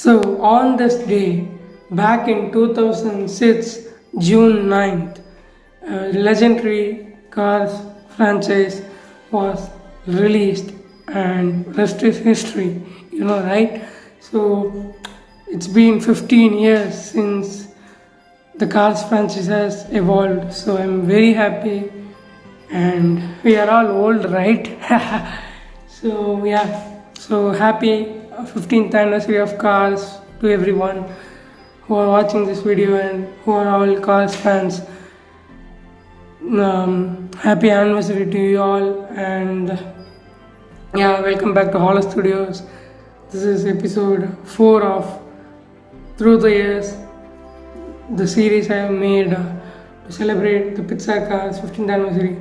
So, on this day, back in 2006, June 9th, legendary Cars franchise was released, and rest is history, right? So, it's been 15 years since the Cars franchise has evolved, so I'm very happy, and we are all old, right? So, yeah, so happy 15th anniversary of Cars to everyone who are watching this video and who are all Cars fans. Happy anniversary to you all, and yeah, welcome back to Hollow Studios. This is episode 4 of Through the Years, the series I have made to celebrate the Pixar Cars 15th anniversary.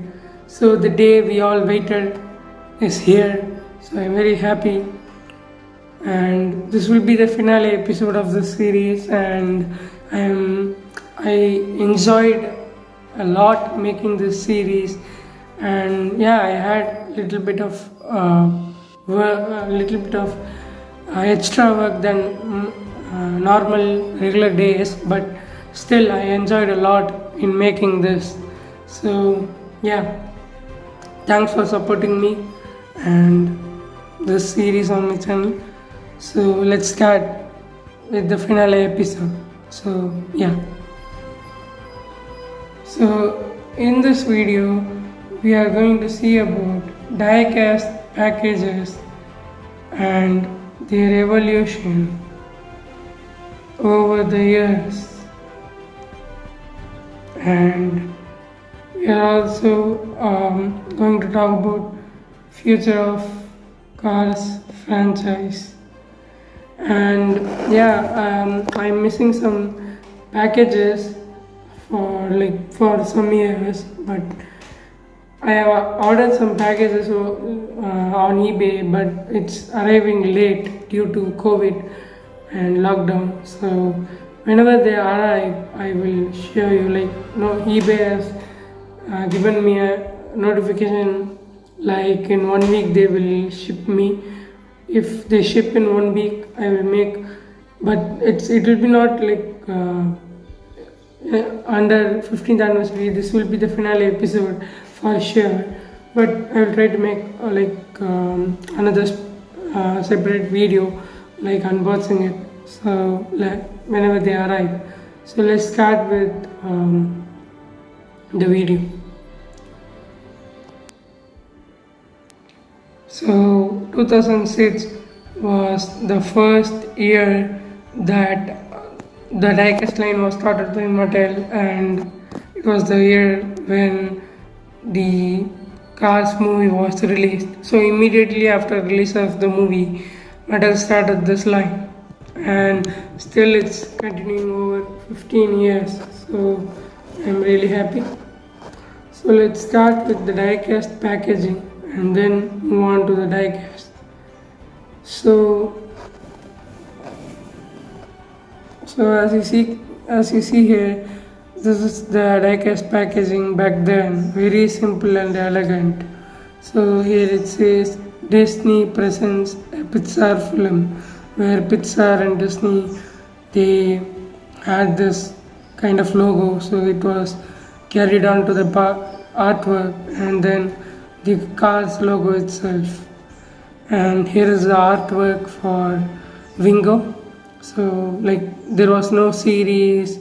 So the day we all waited is here, so I'm very happy, and this will be the finale episode of this series, and I enjoyed a lot making this series, and yeah, I had little bit of extra work than normal regular days, but still I enjoyed a lot in making this. So yeah, thanks for supporting me and this series on my channel. So let's start with the finale episode. So yeah, so in this video we are going to see about die-cast packages and their evolution over the years, and we are also going to talk about future of Cars franchise. And yeah, I'm missing some packages for some years, but I have ordered some packages on eBay, but it's arriving late due to COVID and lockdown. So whenever they arrive, I will show you. eBay has given me a notification like in 1 week they will ship me. If they ship in 1 week, I will make, but it will be not under 15th anniversary. This will be the finale episode for sure, but I will try to make another separate video like unboxing it, so whenever they arrive. So let's start with the video. So 2006 was the first year that the diecast line was started by Mattel, and it was the year when the Cars movie was released. So immediately after release of the movie, Mattel started this line, and still it's continuing over 15 years. So I'm really happy. So let's start with the diecast packaging and then move on to the diecast. So as you see here, this is the diecast packaging back then, very simple and elegant. So here it says Disney presents a Pixar film, where Pixar and Disney, they had this kind of logo, so it was carried on to the artwork and then the Cars logo itself. And here is the artwork for Wingo. So there was no series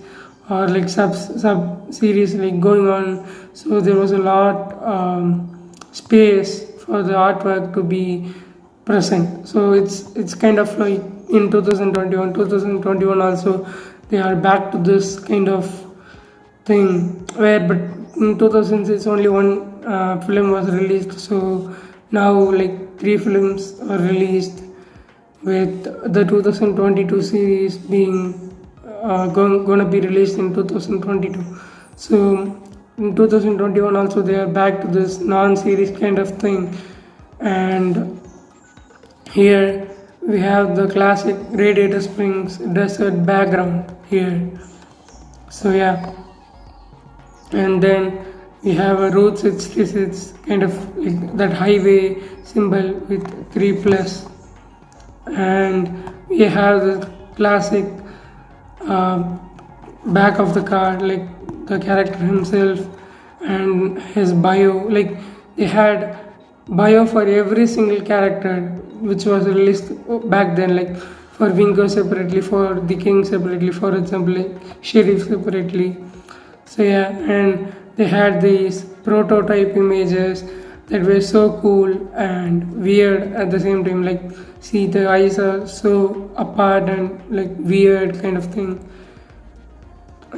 or sub series going on, so there was a lot space for the artwork to be present. So it's kind of like in 2021 also they are back to this kind of thing, but in 2006 only one film was released, so now 3 films are released, with the 2022 series being gonna be released in 2022. So in 2021 also they are back to this non-series kind of thing, and here we have the classic Radiator Springs desert background here. So yeah, and then we have a Route 66 kind of that highway symbol with 3+, and we have the classic uh, back of the car, like the character himself and his bio. Like they had bio for every single character, which was released back then. Like for Wingo separately, for the King separately, for example, like Sheriff separately. So yeah, and they had these prototype images that were so cool and weird at the same time. Like, see, the eyes are so apart and like weird kind of thing.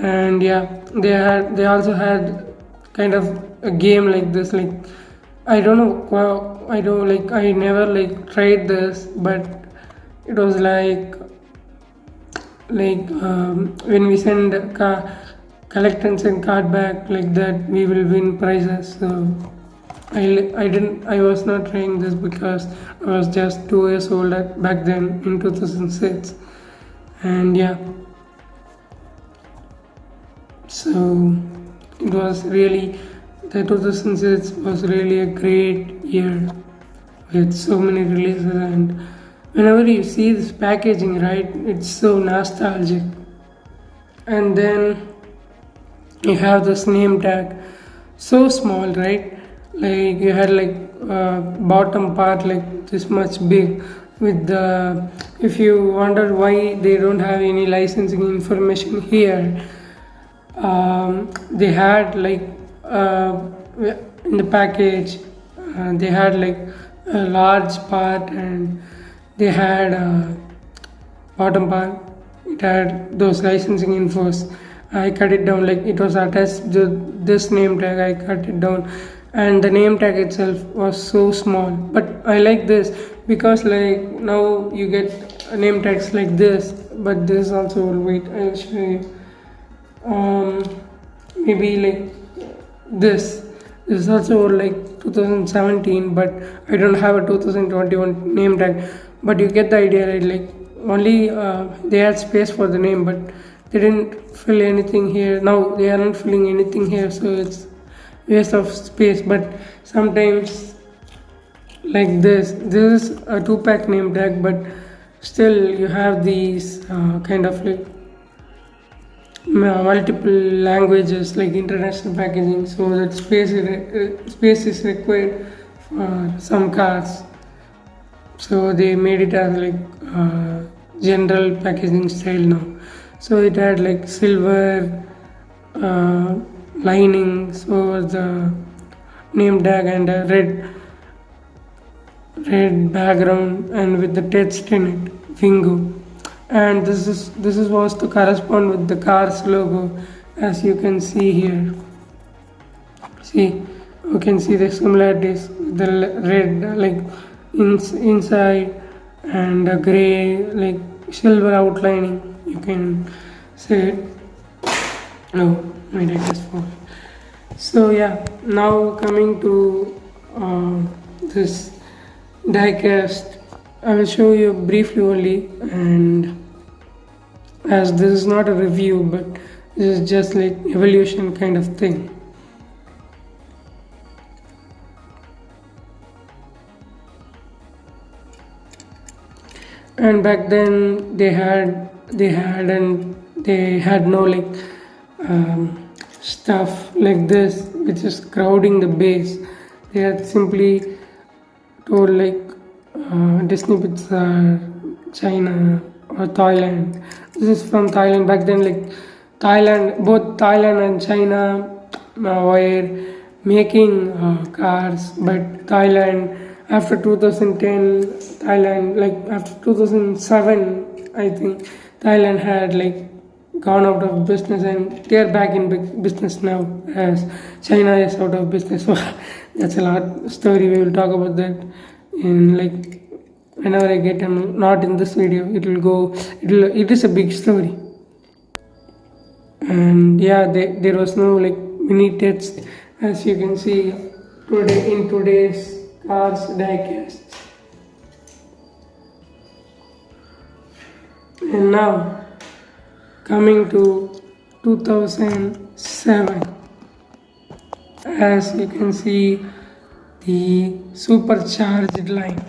And yeah, they also had kind of a game like this. Like, I don't know, I don't like, I never like tried this, but it was when we send collect and send card back like that, we will win prizes. So I was not trying this because I was just 2 years old back then in 2006. And yeah, so it was really, the 2006 was really a great year with so many releases. And whenever you see this packaging, right, it's so nostalgic. And then you have this name tag, so small, right? Like you had like bottom part like this much big with the, if you wonder why they don't have any licensing information here, they had like in the package, they had like a large part, and they had bottom part, it had those licensing infos. I cut it down, like it was attached to this name tag. I cut it down, and the name tag itself was so small. But I like this because like now you get name tags like this, but this also, wait, I'll show you. Maybe like this is also like 2017, but I don't have a 2021 name tag. But you get the idea, right? Like only they had space for the name, but they didn't fill anything here. Now they are not filling anything here, so it's waste of space. But sometimes like this is a 2-pack name tag, but still you have these kind of like multiple languages, like international packaging, so that space is required for some cars. So they made it as like general packaging style now. So it had like silver linings over the name tag and a red background, and with the text in it, Wingo. And this is was to correspond with the Cars logo, as you can see here. See, you can see the similarities, the red like inside, and a gray like silver outlining, you can say it. No, my deck is full. So yeah, now coming to this diecast, I will show you briefly only, and as this is not a review, but this is just like evolution kind of thing. And back then they had no like stuff like this which is crowding the base. They had simply told like Disney Pixar, China or Thailand. This is from Thailand. Back then, like both Thailand and China were making cars, but Thailand after 2010, Thailand, like after 2007, I think Thailand had like gone out of business, and they're back in business now as China is out of business. So that's a lot story. We will talk about that in like whenever I get them. Not in this video. It is a big story. And yeah, there was no like mini text, as you can see today in today's Cars diecast. And now coming to 2007, as you can see the supercharged line.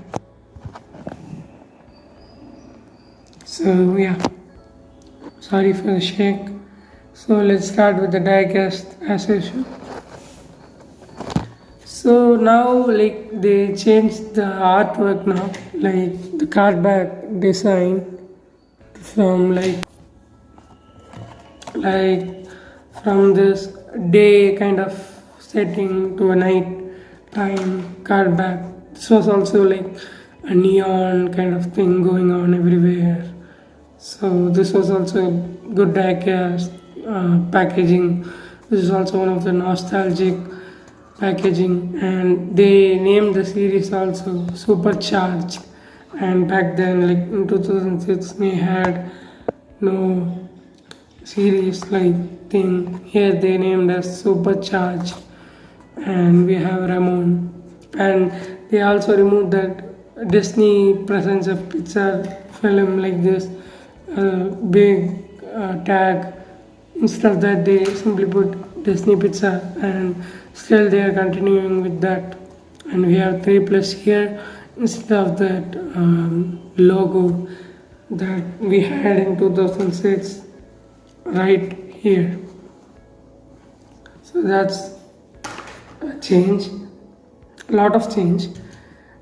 So yeah, Sorry for the shake. So let's start with the diecast as usual. So now like they changed the artwork now, like the cardback design from like from this day kind of setting to a night time cardback. This was also like a neon kind of thing going on everywhere. So this was also a good diecast packaging. This is also one of the nostalgic packaging, and they named the series also Supercharged. And back then, like in 2006, they had no series like thing. Here they named as Supercharged, and we have Ramon. And they also removed that Disney presence of Pixar film like this big tag. Instead of that, they simply put Disney Pizza, and still they are continuing with that. And we have 3 plus here instead of that logo that we had in 2006 right here. So that's a change, a lot of change.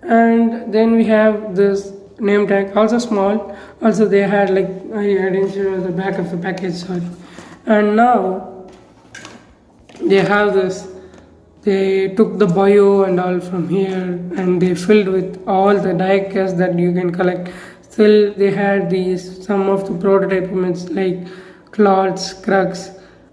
And then we have this name tag, also small. Also they had like I didn't show the back of the package, sorry. And now they have this. They took the bio and all from here, and they filled with all the diecast that you can collect. Still, they had these some of the prototype images like clots, Krugs.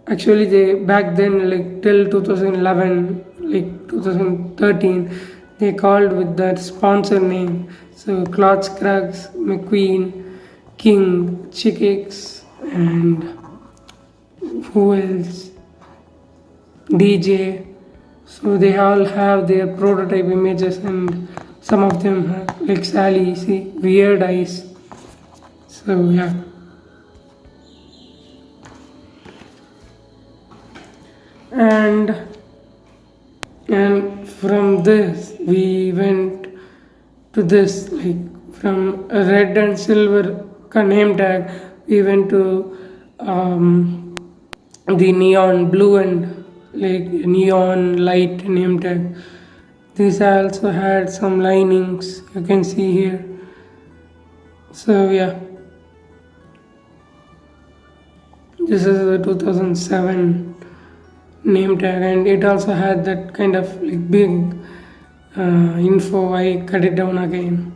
Actually, they back then like till 2011, like 2013, they called with that sponsor name. So Clots, Krugs, McQueen, King, Chickix, and who else? DJ. So they all have their prototype images, and some of them have like Sally, see, weird eyes. So yeah. And from this we went to this, like from a red and silver name tag we went to the neon blue and like neon light name tag. These also had some linings you can see here. So yeah, this is the 2007 name tag, and it also had that kind of like big info. I cut it down again.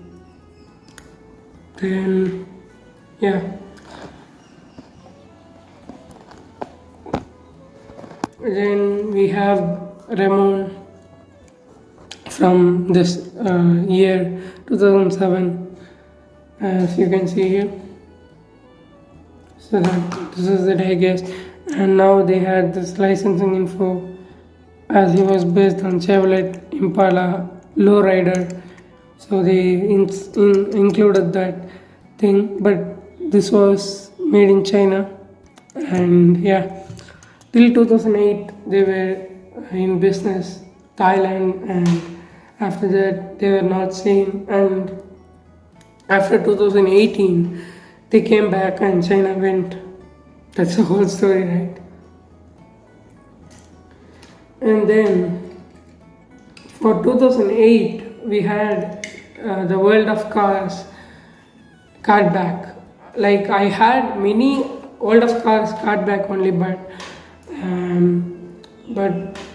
Then yeah, then we have Ramon from this year 2007, as you can see here. So that this is the digest, and now they had this licensing info, as he was based on Chevrolet Impala lowrider. So they included that thing, but this was made in China. And yeah, till 2008 they were in business Thailand, and after that they were not seen. And after 2018 they came back and China went. That's the whole story, right? And then for 2008 we had the World of Cars card back. Like I had many World of Cars card back only, but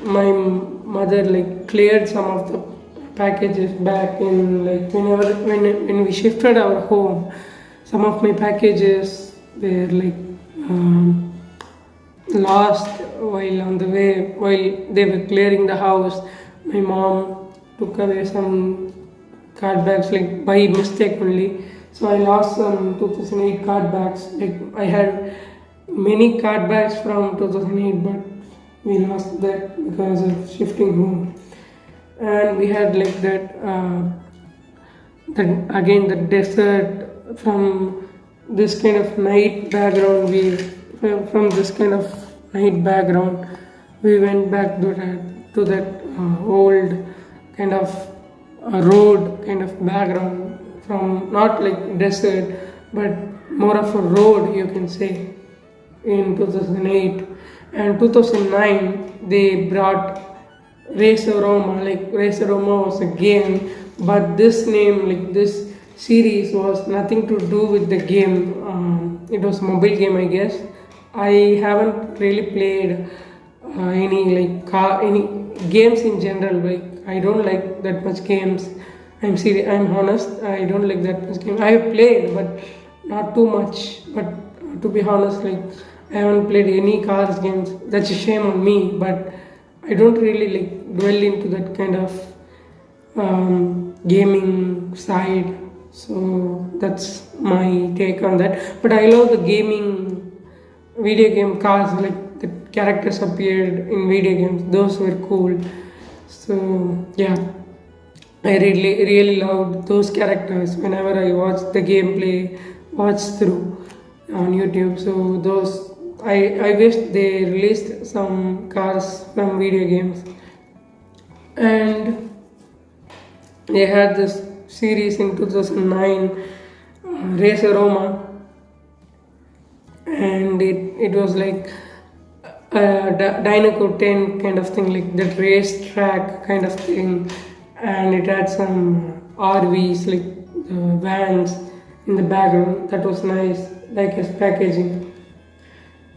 my mother like cleared some of the packages back in like when we shifted our home. Some of my packages were like lost while on the way, while they were clearing the house. My mom took away some card bags like by mistake only. So I lost some 2008 card bags. Like I had many card bags from 2008, but we lost that because of shifting home. And we had like that again the desert from this kind of night background. From this kind of night background we went back to that old kind of road kind of background, from not like desert but more of a road you can say. in 2008, and 2009 they brought Raceroma. Like Raceroma was a game, but this name, like this series, was nothing to do with the game. It was mobile game, I guess. I haven't really played any any games in general. Like I don't like that much games. I'm serious. I'm honest. I don't like that much game. I have played, but not too much. But to be honest, like I haven't played any cars games. That's a shame on me. But I don't really like dwell into that kind of gaming side. So that's my take on that. But I love the gaming video game cars, like the characters appeared in video games. Those were cool. So yeah, I really loved those characters whenever I watched the gameplay, watched through on YouTube. So those I wish they released some cars from video games. And they had this series in 2009, Racer Roma, and it was like a Dynaco 10 kind of thing, like that race track kind of thing, and it had some RVs, like vans in the background. That was nice, like as packaging.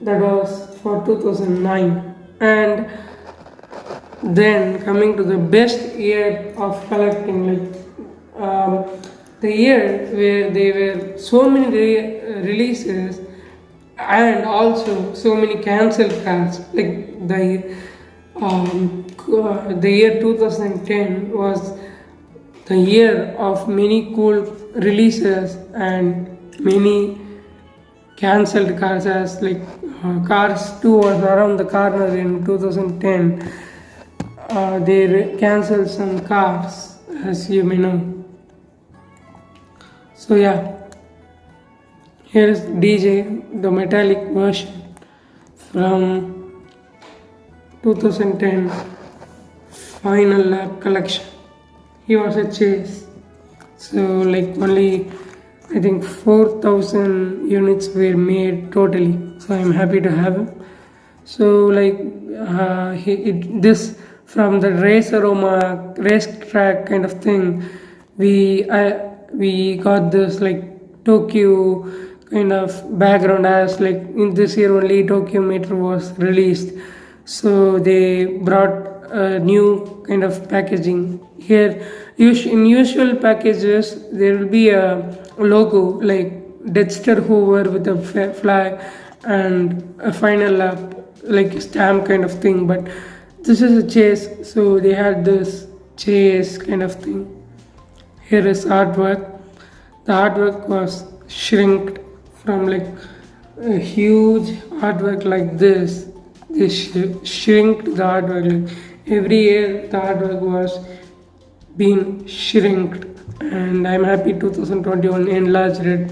That was for 2009. And then coming to the best year of collecting, like the year where there were so many releases and also so many cancelled cars. Like the year 2010 was the year of many cool releases and many cancelled cars, as like Cars 2 was around the corner in 2010. They cancelled some cars, as you may know. So yeah, here is DJ, the metallic version from 2010 final lap collection. He was a chase, so like only I think 4,000 units were made totally. So I'm happy to have him. So like this from the race aroma racetrack kind of thing, we got this like Tokyo kind of background, as like in this year only Tokyo Metro was released. So they brought a new kind of packaging here. In usual packages there will be a logo like Dexter Hoover with a flag and a final lap, like a stamp kind of thing. But this is a chase, so they had this chase kind of thing. Here is artwork. The artwork was shrinked from like a huge artwork like this. They shrinked the artwork. Like every year the artwork was being shrinked, and I'm happy 2021 enlarged it.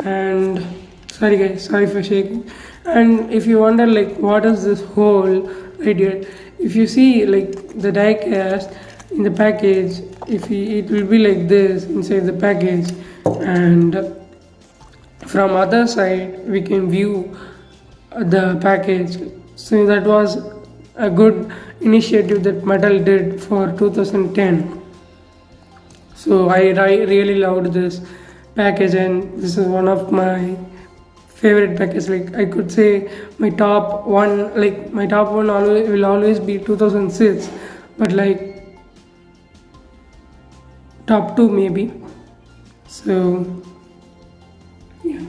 And sorry guys, sorry for shaking. And if you wonder like what is this hole right here, if you see like the die cast in the package, it will be like this inside the package, and from other side we can view the package. So that was a good initiative that Mattel did for 2010. So I really loved this package, and this is one of my favorite package. Like I could say my top one, like my top one will always be 2006, but like top two maybe. So yeah,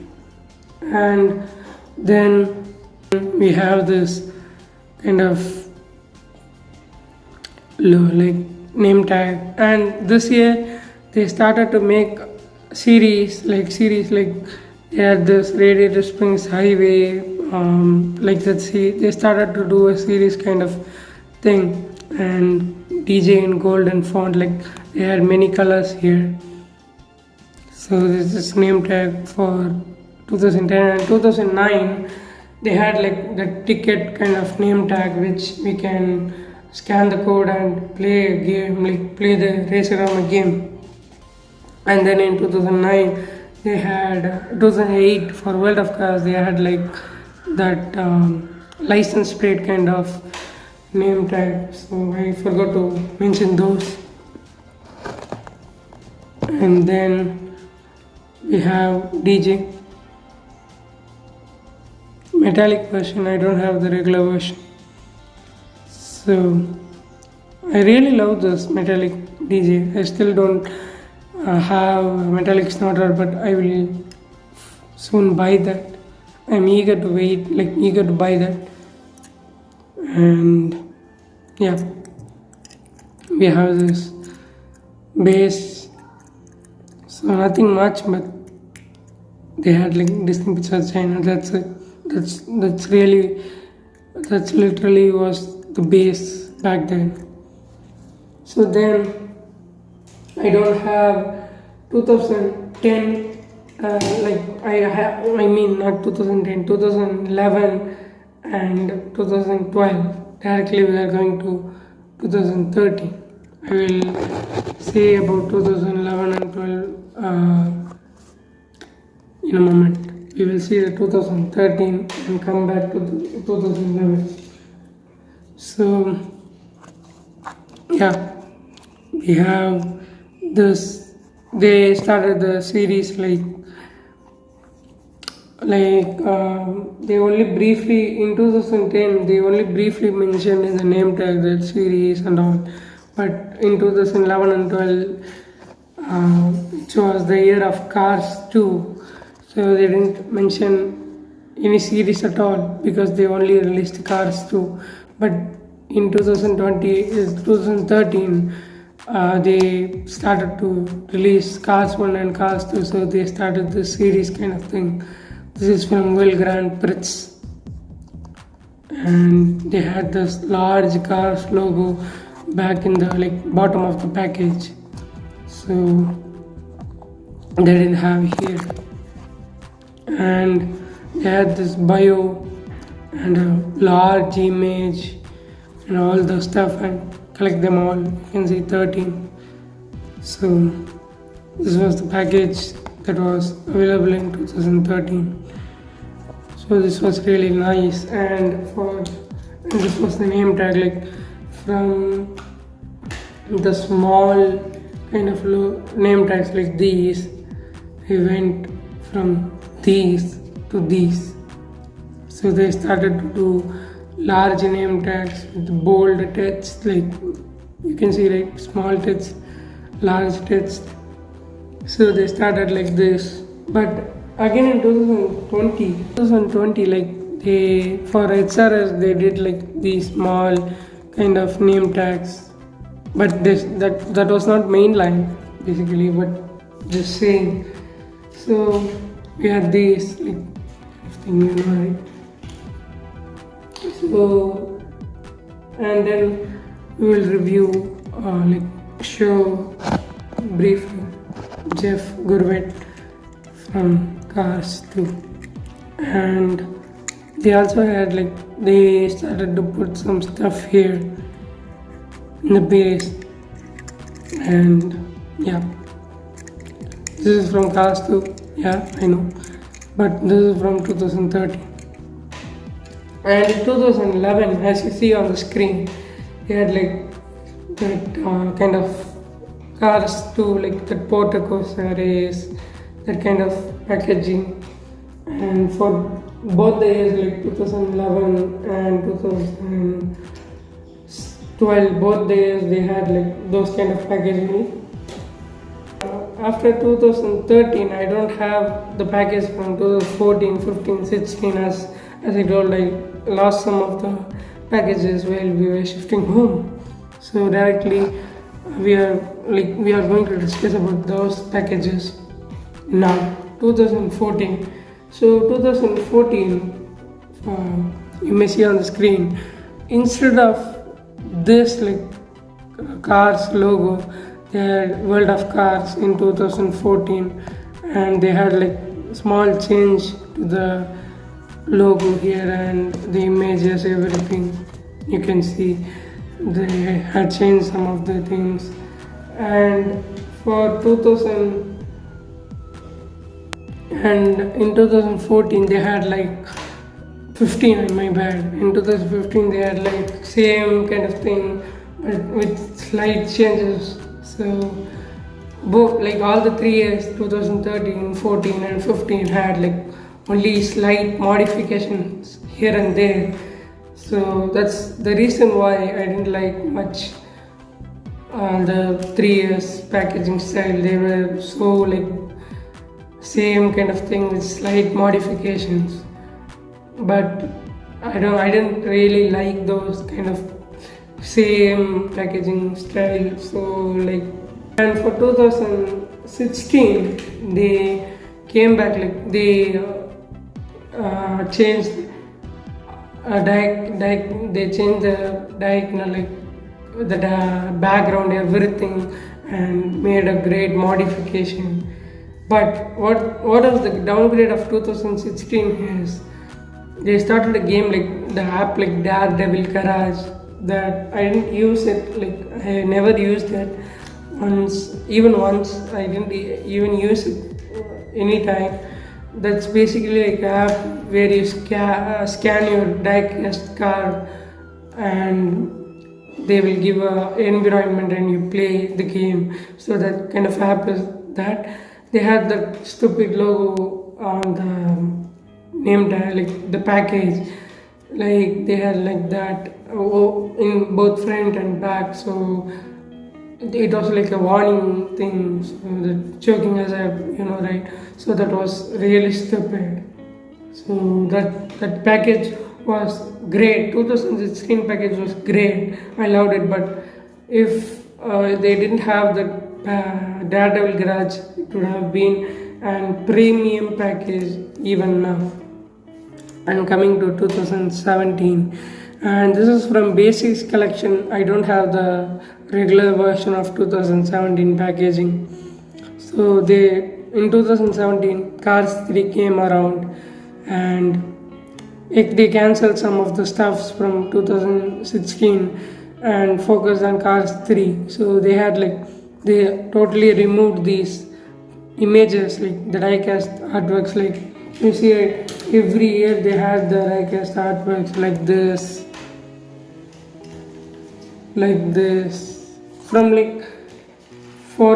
and then we have this kind of like name tag, and this year they started to make series like they had this Radiator Springs Highway, like that. They started to do a series kind of thing, and DJ in gold and font, like they had many colors here. So this is name tag for 2010. And 2009 they had like the ticket kind of name tag, which we can scan the code and play a game, like play the Racerama game. And then in 2009 they had 2008 for World of Cars, they had like that license plate kind of name tag, so I forgot to mention those. And then we have DJ metallic version. I don't have the regular version, so I really love this metallic DJ. I still don't have a metallic snorter, but I will soon buy that. I'm eager to buy that. And yeah, we have this bass. So nothing much, but they had like Disney Pixar China. That's it. That's literally was the base back then. So then I don't have 2010, I mean not 2010, 2011 and 2012. Directly we are going to 2013. I will say about 2011 and 12 in a moment. We will see the 2013 and come back to 2011. So yeah, we have this. They started the series they only briefly in 2010 they only briefly mentioned in the name tag that series and all, but in 2011 and 12 which was the year of Cars 2, so they didn't mention any series at all because they only released Cars 2. But in 2013 they started to release Cars 1 and Cars 2, so they started this series kind of thing. This is from Will Grand Prix, and they had this large Cars logo back in the bottom of the package, so they didn't have here. And they had this bio and a large image and all the stuff, and collect them all. You can see 13. So this was the package that was available in 2013. So this was really nice, and this was the name tag, from the small kind of name tags like these, we went from these to these. So they started to do large name tags with bold text, you can see small text, large text. So they started like this. But again in 2020 they for HRS they did these small kind of name tags, but that was not mainline basically, but just saying. So we had these thing, right? So and then we will review show briefly Jeff Gurvett from Cars 2, and they also had they started to put some stuff here in the base. And yeah, this is from Cars 2, yeah, I know, but this is from 2013. And in 2011, as you see on the screen, they had that kind of Cars 2, that Portacosa race, that kind of packaging. And for both the years 2011 and 2012, both the years they had those kind of packaging. After 2013, I don't have the package from 2014, 15, 16 as I told, I lost some of the packages while we were shifting home. So directly we are going to discuss about those packages now. 2014. So 2014, you may see on the screen, instead of this Cars logo, they had World of Cars in 2014, and they had small change to the logo here and the images, everything. You can see they had changed some of the things. And for 2000 and in 2014 they had 15, my bad. In 2015 they had like same kind of thing but with slight changes. So both, like all the 3 years, 2013, 14 and 15 had like only slight modifications here and there. So that's the reason why I didn't like much the 3 years packaging style. They were so like same kind of thing with slight modifications. But I didn't really like those kind of same packaging style. So like, and for 2016 they came back, like they changed they changed the diagonal, like the background, everything, and made a great modification. But what was the downgrade of 2016 is they started a game like the app like Daredevil Garage, that I didn't use it, like I never used it once. I didn't even use it anytime. That's basically like an app where you scan your diecast car and they will give a environment and you play the game. So that kind of app is that. They had that stupid logo on the name tag, like the package, like they had like that in both front and back. So it was like a warning thing, so the choking as a, right. So that was really stupid. So that package was great. 2016 package was great. I loved it. But if they didn't have the Daredevil Garage, it would have been an premium package even now. And coming to 2017, and this is from Basics collection. I don't have the regular version of 2017 packaging. So in 2017 Cars 3 came around, and they cancelled some of the stuffs from 2016 and focused on Cars 3. So they totally removed these images, like the diecast artworks. Like you see every year they had the diecast artworks like this from for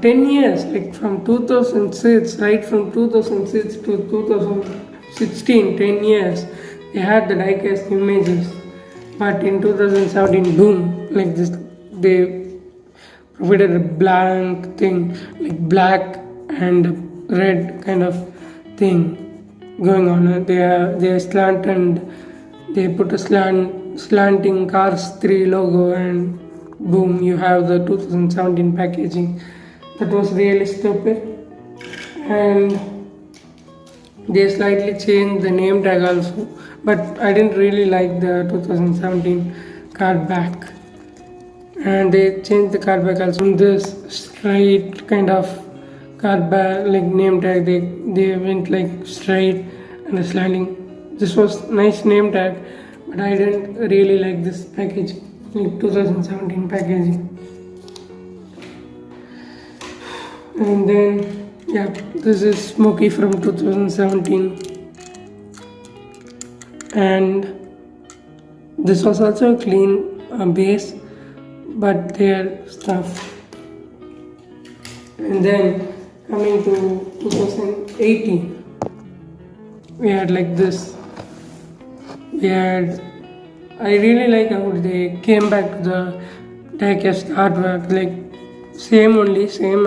10 years, like from 2006, right from 2006 to 2016, 10 years they had the diecast images. But in 2017, boom, like this, they provided a blank thing, like black and red kind of thing going on. They slant, and they put a slanting Cars 3 logo, and boom, you have the 2017 packaging. That was really stupid. And they slightly changed the name tag also, but I didn't really like the 2017 card back. And they changed the card back also from this straight kind of card back, like name tag. They went like straight and the slanting. This was nice name tag, but I didn't really like this package, like 2017 packaging. And then this is Smokey from 2017, and this was also a clean base, but their stuff. And then coming to 2018, we had like this. I really like how they came back to the diecast artwork, like same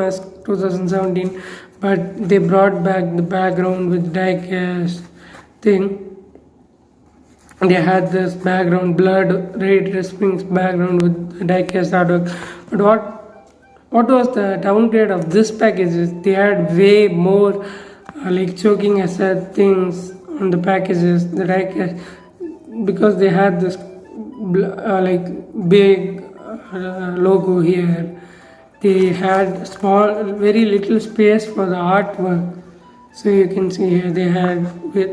as 2017, but they brought back the background with diecast thing. They had this background, blurred ray tracings background with the diecast artwork. But what was the downgrade of this package is they had way more like choking asset things on the packages, the diecast, because they had this like big logo here. They had very little space for the artwork. So you can see here the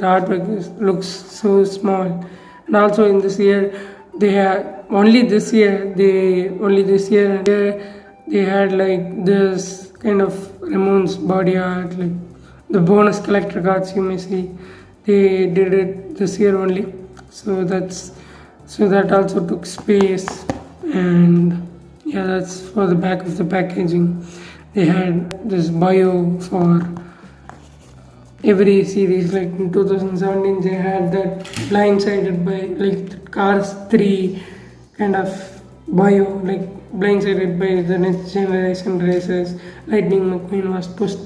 artwork looks so small. And also in this year, they had this year they had like this kind of Ramon's body art, like the bonus collector cards you may see. they did it this year only. So that also took space. And yeah, that's for the back of the packaging. They had this bio for every series. Like in 2017 they had that blindsided by like Cars 3 kind of bio, like blindsided by the next generation races. Lightning McQueen was pushed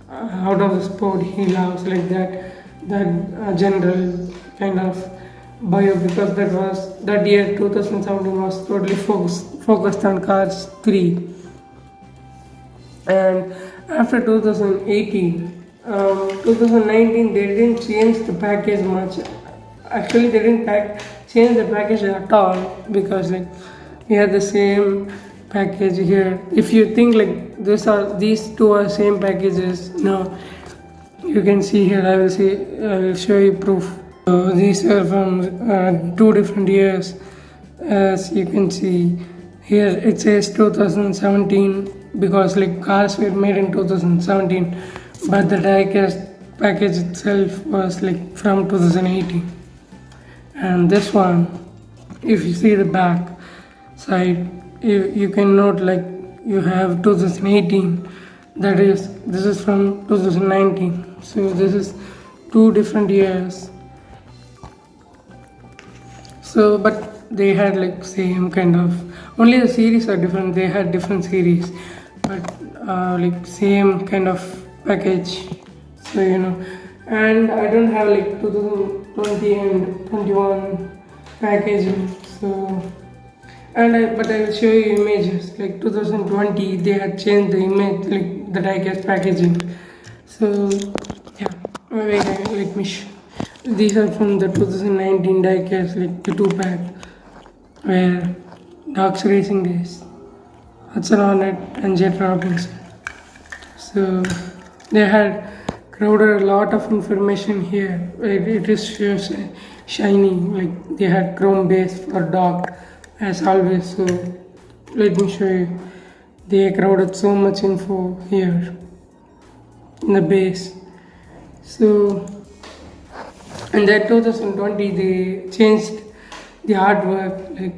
out of the sport he loves, like that general kind of bio, because that year 2017 was totally focused on Cars 3. And after 2018, 2019 they didn't change the package much. Actually they didn't change the package at all, because like we had the same package here. If you think like these two are same packages, no, you can see here. I will show you proof. So these are from 2 different years. As you can see here, it says 2017 because like cars were made in 2017, but the diecast package itself was like from 2018. And this one, if you see the back side, you can note like you have 2018, this is from 2019. So this is 2 different years. So but they had like same kind of, only the series are different. They had different series, but like same kind of package. So and I don't have like 2020 and 21 packaging. So but I will show you images. Like 2020 they had changed the image, like the diecast packaging. So yeah, wait, let me show. These are from the 2019 diecast, like the 2-pack, where Dogs Racing Days, Hudson Hornet and Jet Robinson. So they had crowded a lot of information here. It is shiny, like they had chrome base for dog as always. So let me show you. They crowded so much info here in the base. So in that 2020 they changed the artwork, like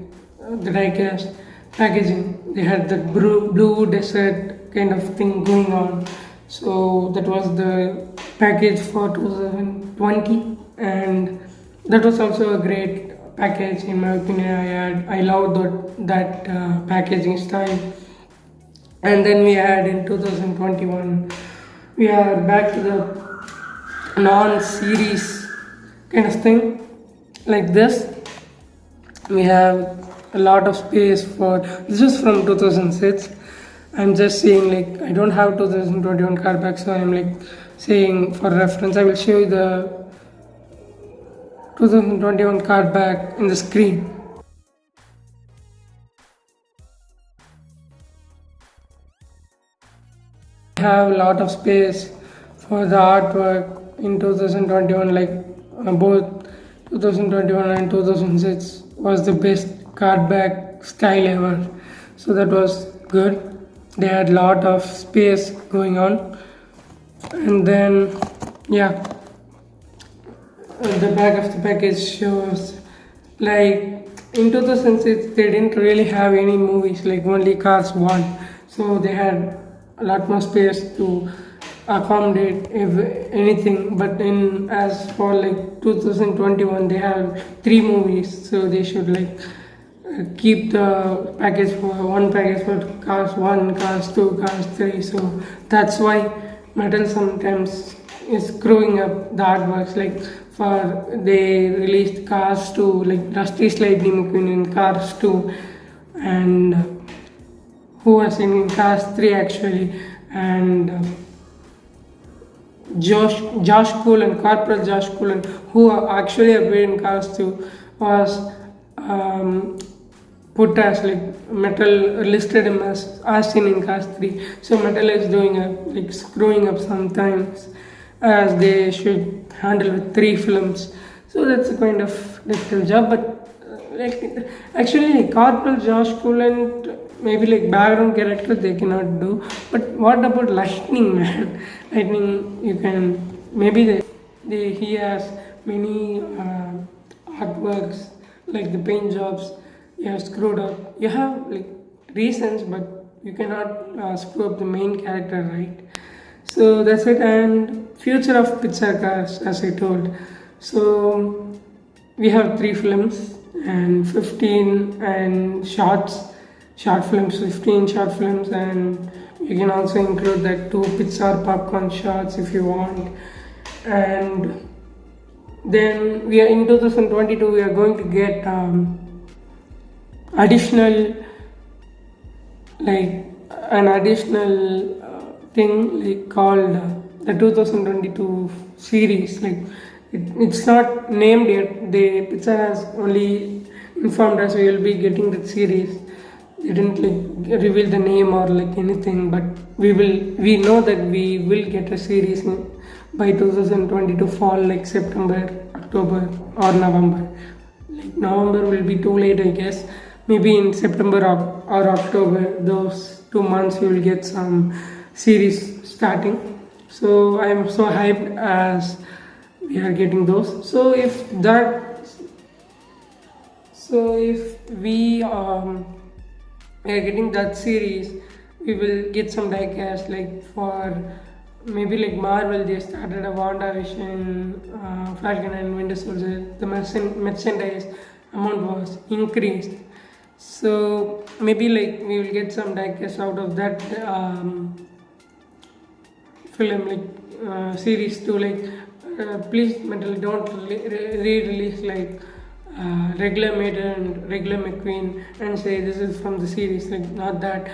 the diecast packaging. They had that blue desert kind of thing going on. So that was the package for 2020, and that was also a great package in my opinion. I loved that packaging style. And then we had in 2021, we are back to the non-series kind of thing. Like this, we have a lot of space for, this is from 2006. I'm just saying, like I don't have 2021 card back, so I'm like saying for reference. I will show you the 2021 card back in the screen. I have a lot of space for the artwork in 2021, like both 2021 and 2006 was the best card back style ever. So that was good. They had a lot of space going on. And then yeah, the back of the package shows, like in 2006 they didn't really have any movies, like only Cars 1. So they had a lot more space to accommodate if anything. But as for like 2021 they have 3 movies, so they should like keep the package for one package for Cars 1, Cars 2, Cars 3. So that's why Metal sometimes is screwing up the artworks. Like they released Cars 2, like Rusty's Lightning McQueen in Cars 2, and who was in Cars 3 actually, and Josh Coolen, Corporal Josh Coolen, who actually appeared in Cars 2, was put as like Metal listed him as seen in Cars 3. So Metal is doing like screwing up sometimes, as they should handle with 3 films. So that's a kind of difficult job. But like actually like Corporal Josh Coolen, maybe like background character they cannot do. But what about Lightning Man? Lightning, you can maybe he has many artworks like the paint jobs you have screwed up. You have like reasons, but you cannot screw up the main character, right? So that's it. And future of Pixar Cars, as I told. So we have 3 films and 15 and short films, 15 short films, and you can also include that 2 Pixar Popcorn shots if you want. And then we are in 2022, we are going to get additional, like an additional thing like called the 2022 series. Like it's not named yet. The Pixar has only informed us we will be getting the series. They didn't like reveal the name or like anything, but we know that we will get a series by 2022 fall, like September, October or November. Like November will be too late, I guess. Maybe in September or October, those 2 months we will get some series starting. So I am so hyped as we are getting those. So if we are getting that series, we will get some diecast like for maybe like Marvel. They started a WandaVision, Falcon and Winter Soldier. The merchandise amount was increased. So maybe like we will get some diecast out of that film, like series too. Like please, metal, don't re-release like regular Maiden and regular McQueen and say this is from the series. Like not that.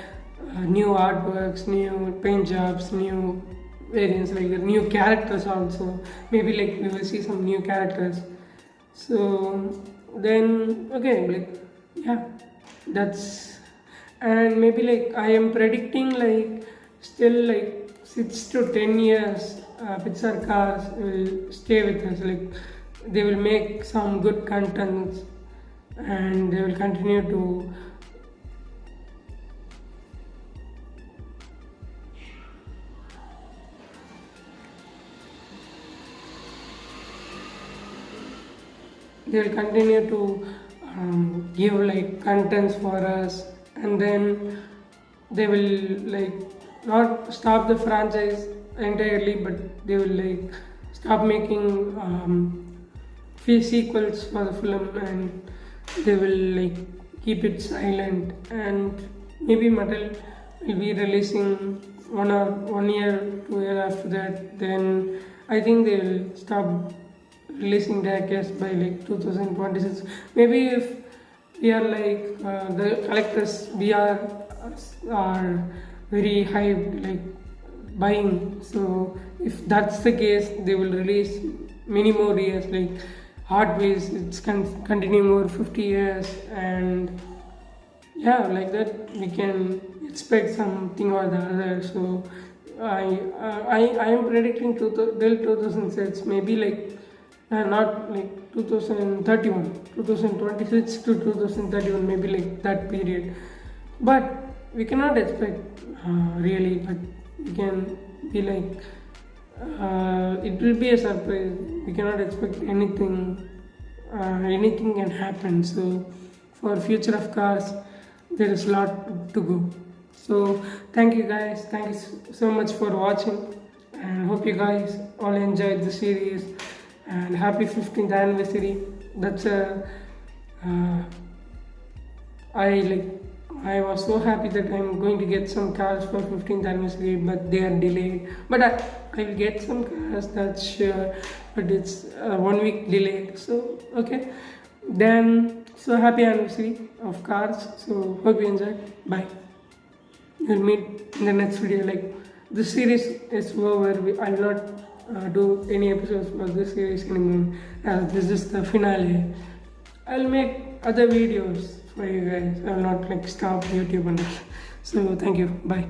New artworks, new paint jobs, new variants, like new characters also. Maybe like we will see some new characters. So then okay, like yeah, that's, and maybe like I am predicting like still like 6 to 10 years Pixar Cars will stay with us. Like they will make some good contents and they will continue to give like contents for us, and then they will like not stop the franchise entirely, but they will like stop making few sequels for the film, and they will like keep it silent. And maybe Mattel will be releasing 1 year 2 year after that. Then I think they will stop releasing diecast by like 2026. Maybe if we are like the collectors, we are very hyped, like buying. So if that's the case, they will release many more years. Like Hot Wheels, it's continue more 50 years, and yeah, like that we can expect something or the other. So I am predicting till 2006, maybe like not like 2031, 2026 to 2031, maybe like that period. But we cannot expect really, but we can be like it will be a surprise. We cannot expect anything. Anything can happen. So for future of cars, there is a lot to go. So thank you guys. Thank you so much for watching, and hope you guys all enjoyed the series. And happy 15th anniversary. That's I was so happy that I'm going to get some cars for 15th anniversary, but they are delayed. But I will get some cars, that's sure. But it's 1 week delayed. So okay, then so happy anniversary of cars. So hope you enjoyed. Bye. We'll meet in the next video. Like the series is over. I will not do any episodes for this series anymore. This is the finale. I'll make other videos for you guys. I will not like stop YouTube on this. So thank you. Bye.